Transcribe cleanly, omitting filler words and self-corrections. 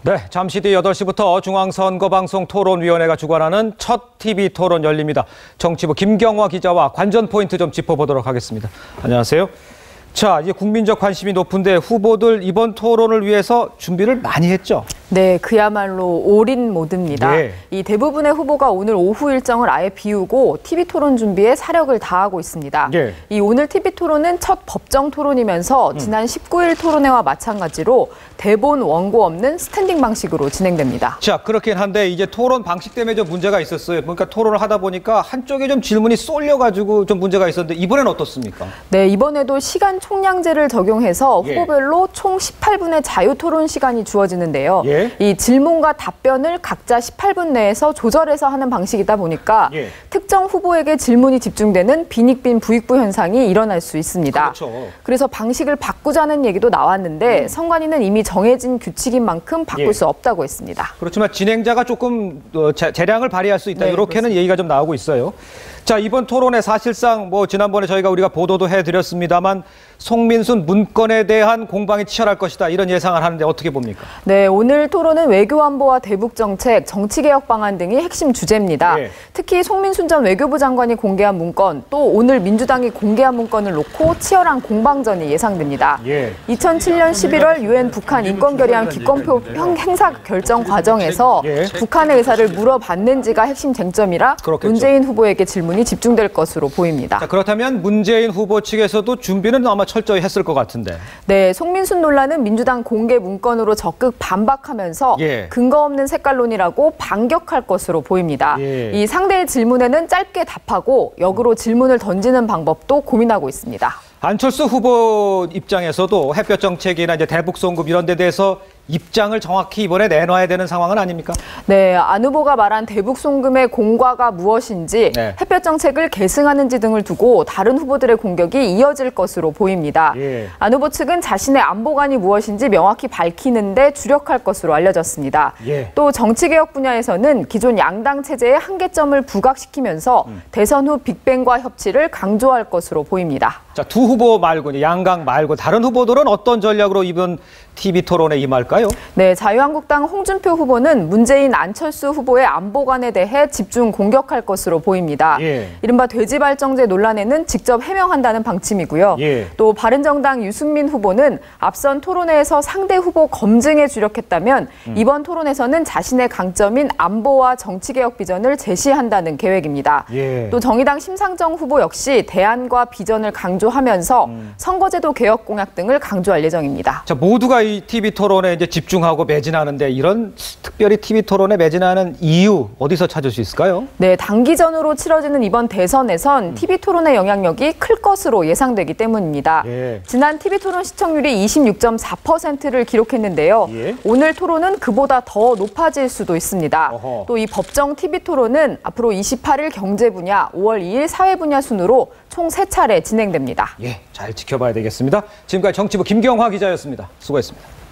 네, 잠시 뒤 8시부터 중앙선거방송 토론위원회가 주관하는 첫 TV 토론 열립니다. 정치부 김경화 기자와 관전 포인트 좀 짚어보도록 하겠습니다. 안녕하세요. 자, 이제 국민적 관심이 높은데 후보들 이번 토론을 위해서 준비를 많이 했죠? 네, 그야말로 올인 모드입니다. 예. 이 대부분의 후보가 오늘 오후 일정을 아예 비우고 TV 토론 준비에 사력을 다하고 있습니다. 예. 이 오늘 TV 토론은 첫 법정 토론이면서 지난 19일 토론회와 마찬가지로 대본 원고 없는 스탠딩 방식으로 진행됩니다. 자, 그렇긴 한데 이제 토론 방식 때문에 좀 문제가 있었어요. 그러니까 토론을 하다 보니까 한쪽에 좀 질문이 쏠려가지고 좀 문제가 있었는데 이번엔 어떻습니까? 네, 이번에도 시간 총량제를 적용해서 예. 후보별로 총 18분의 자유 토론 시간이 주어지는데요. 예. 이 질문과 답변을 각자 18분 내에서 조절해서 하는 방식이다 보니까 예. 특정 후보에게 질문이 집중되는 빈익빈 부익부 현상이 일어날 수 있습니다. 그렇죠. 그래서 방식을 바꾸자는 얘기도 나왔는데 선관위는 이미 정해진 규칙인 만큼 바꿀 예. 수 없다고 했습니다. 그렇지만 진행자가 조금 재량을 발휘할 수 있다. 네, 이렇게는 그렇습니다. 얘기가 좀 나오고 있어요. 자, 이번 토론에 사실상 지난번에 우리가 보도도 해드렸습니다만 송민순 문건에 대한 공방이 치열할 것이다. 이런 예상을 하는데 어떻게 봅니까? 네, 오늘 토론은 외교안보와 대북정책, 정치개혁 방안 등이 핵심 주제입니다. 예. 특히 송민순 전 외교부 장관이 공개한 문건, 또 오늘 민주당이 공개한 문건을 놓고 치열한 공방전이 예상됩니다. 예. 2007년 11월 유엔 북한 인권결의안 기권표 행사 결정 과정에서 예. 북한의 의사를 물어봤는지가 핵심 쟁점이라 그렇겠죠. 문재인 후보에게 질문이 집중될 것으로 보입니다. 자, 그렇다면 문재인 후보 측에서도 준비는 아마 철저히 했을 것 같은데. 네, 송민순 논란은 민주당 공개 문건으로 적극 반박하면서 예. 근거 없는 색깔론이라고 반격할 것으로 보입니다. 예. 이 상대의 질문에는 짧게 답하고 역으로 질문을 던지는 방법도 고민하고 있습니다. 안철수 후보 입장에서도 햇볕 정책이나 이제 대북 송금 이런 데 대해서 입장을 정확히 이번에 내놔야 되는 상황은 아닙니까? 네, 안 후보가 말한 대북 송금의 공과가 무엇인지, 네. 햇볕 정책을 계승하는지 등을 두고 다른 후보들의 공격이 이어질 것으로 보입니다. 예. 안 후보 측은 자신의 안보관이 무엇인지 명확히 밝히는 데 주력할 것으로 알려졌습니다. 예. 또 정치개혁 분야에서는 기존 양당 체제의 한계점을 부각시키면서 대선 후 빅뱅과 협치를 강조할 것으로 보입니다. 자, 두 후보 말고 이제 양강 말고 다른 후보들은 어떤 전략으로 이번 TV 토론에 임할까요? 네, 자유한국당 홍준표 후보는 문재인 안철수 후보의 안보관에 대해 집중 공격할 것으로 보입니다. 예. 이른바 돼지발정제 논란에는 직접 해명한다는 방침이고요. 예. 또 바른정당 유승민 후보는 앞선 토론회에서 상대 후보 검증에 주력했다면 이번 토론에서는 자신의 강점인 안보와 정치개혁 비전을 제시한다는 계획입니다. 예. 또 정의당 심상정 후보 역시 대안과 비전을 강조하면서 선거제도 개혁 공약 등을 강조할 예정입니다. 자, 모두가 이 TV 토론에 이제 집중하고 매진하는데 이런 특별히 TV 토론에 매진하는 이유 어디서 찾을 수 있을까요? 네, 단기전으로 치러지는 이번 대선에선 TV 토론의 영향력이 클 것으로 예상되기 때문입니다. 예. 지난 TV 토론 시청률이 26.4%를 기록했는데요. 예. 오늘 토론은 그보다 더 높아질 수도 있습니다. 어허. 또 이 법정 TV 토론은 앞으로 28일 경제 분야, 5월 2일 사회 분야 순으로 총 3차례 진행됩니다. 예, 잘 지켜봐야 되겠습니다. 지금까지 정치부 김경화 기자였습니다. 수고했습니다.